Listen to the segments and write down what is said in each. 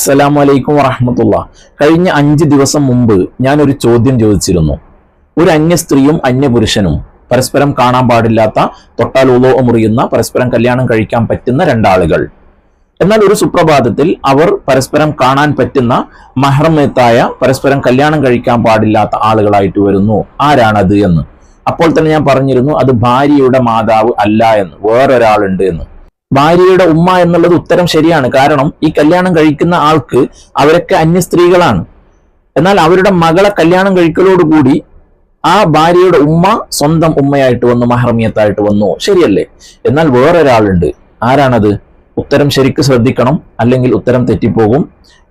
അസ്സലാമു അലൈക്കും വറഹ്മത്തുള്ളാ. കഴിഞ്ഞ 5 ദിവസം മുമ്പ് ഞാനൊരു ചോദ്യം ചോദിച്ചിരുന്നു. ഒരു അന്യ സ്ത്രീയും അന്യ പുരുഷനും പരസ്പരം കാണാൻ പാടില്ലാത്ത, തൊട്ടാൽ ഉളൂ മുറിയുന്ന, പരസ്പരം കല്യാണം കഴിക്കാൻ പറ്റുന്ന രണ്ടാളുകൾ. എന്നാൽ ഒരു സുപ്രഭാതത്തിൽ അവർ പരസ്പരം കാണാൻ പറ്റുന്ന, മഹ്റമത്തായ, പരസ്പരം കല്യാണം കഴിക്കാൻ പാടില്ലാത്ത ആളുകളായിട്ട് വരുന്നു. ആരാണത് എന്ന്. അപ്പോൾ തന്നെ ഞാൻ പറഞ്ഞിരുന്നു, അത് ഭാര്യയുടെ മാതാവ് അല്ല എന്ന്, വേറൊരാളുണ്ട് എന്ന്. ഭാര്യയുടെ ഉമ്മ എന്നുള്ളത് ഉത്തരം ശരിയാണ്. കാരണം ഈ കല്യാണം കഴിക്കുന്ന ആൾക്ക് അവരൊക്കെ അന്യ സ്ത്രീകളാണ്. എന്നാൽ അവരുടെ മകളെ കല്യാണം കഴിക്കലോടുകൂടി ആ ഭാര്യയുടെ ഉമ്മ സ്വന്തം ഉമ്മയായിട്ട് വന്നു, മഹ്റമിയത്തായിട്ട് വന്നു. ശരിയല്ലേ? എന്നാൽ വേറൊരാളുണ്ട്. ആരാണത്? ഉത്തരം ശരിക്ക് ശ്രദ്ധിക്കണം, അല്ലെങ്കിൽ ഉത്തരം തെറ്റിപ്പോകും.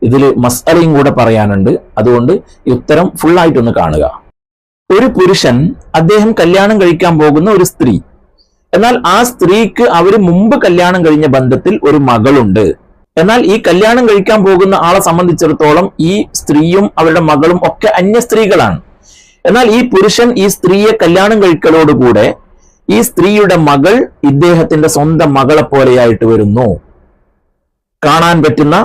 ഇതിൽ മസ്അലയും കൂടെ പറയാനുണ്ട്. അതുകൊണ്ട് ഈ ഉത്തരം ഫുള്ളായിട്ടൊന്ന് കാണുക. ഒരു പുരുഷൻ, അദ്ദേഹം കല്യാണം കഴിക്കാൻ പോകുന്ന ഒരു സ്ത്രീ. എന്നാൽ ആ സ്ത്രീക്ക് അവര് മുമ്പ് കല്യാണം കഴിഞ്ഞ ബന്ധത്തിൽ ഒരു മകളുണ്ട്. എന്നാൽ ഈ കല്യാണം കഴിക്കാൻ പോകുന്ന ആളെ സംബന്ധിച്ചിടത്തോളം ഈ സ്ത്രീയും അവരുടെ മകളും ഒക്കെ അന്യ സ്ത്രീകളാണ്. എന്നാൽ ഈ പുരുഷൻ ഈ സ്ത്രീയെ കല്യാണം കഴിക്കലോടുകൂടെ ഈ സ്ത്രീയുടെ മകൾ ഇദ്ദേഹത്തിന്റെ സ്വന്തം മകളെ പോലെയായിട്ട് വരുന്നു. കാണാൻ പറ്റുന്ന,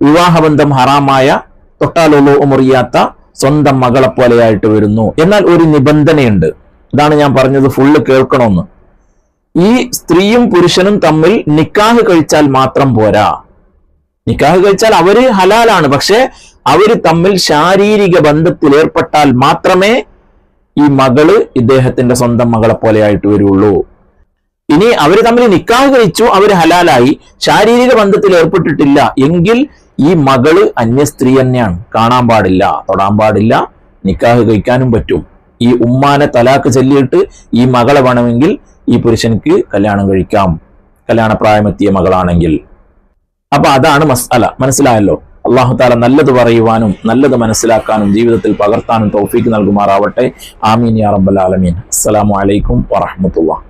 വിവാഹബന്ധം ഹറാമായ, തൊട്ടാൽ ഉളൂ മുറിയാത്ത സ്വന്തം മകളെ പോലെയായിട്ട് വരുന്നു. എന്നാൽ ഒരു നിബന്ധനയുണ്ട്. ഇതാണ് ഞാൻ പറഞ്ഞത്, ഫുള്ള് കേൾക്കണമെന്ന്. ഈ സ്ത്രീയും പുരുഷനും തമ്മിൽ നിക്കാഹ് കഴിച്ചാൽ മാത്രം പോരാ. നിക്കാഹ് കഴിച്ചാൽ അവര് ഹലാലാണ്. പക്ഷെ അവര് തമ്മിൽ ശാരീരിക ബന്ധത്തിൽ ഏർപ്പെട്ടാൽ മാത്രമേ ഈ മകള് ഇദ്ദേഹത്തിന്റെ സ്വന്തം മകളെ പോലെയായിട്ട് വരുള്ളൂ. ഇനി അവര് തമ്മിൽ നിക്കാഹ് കഴിച്ചു, അവര് ഹലാലായി, ശാരീരിക ബന്ധത്തിൽ ഏർപ്പെട്ടിട്ടില്ല എങ്കിൽ ഈ മകള് അന്യ സ്ത്രീ തന്നെയാണ്. കാണാൻ പാടില്ല, തൊടാൻ പാടില്ല, നിക്കാഹ് കഴിക്കാനും പറ്റും. ഈ ഉമ്മാനെ തലാക്ക് ചൊല്ലിയിട്ട് ഈ മകളെ വേണമെങ്കിൽ ഈ പുരുഷനിക്ക് കല്യാണം കഴിക്കാം, കല്യാണപ്രായമെത്തിയ മകളാണെങ്കിൽ. അപ്പൊ അതാണ് മസ്അല. മനസ്സിലായല്ലോ? അല്ലാഹു തആല നല്ലത് പറയുവാനും നല്ലത് മനസ്സിലാക്കാനും ജീവിതത്തിൽ പകർത്താനും തൗഫീക്ക് നൽകുമാറാവട്ടെ. ആമീൻ യാ റബ്ബൽ ആലമീൻ. അസ്സലാമു അലൈക്കും വറഹ്മത്തുള്ളാഹി.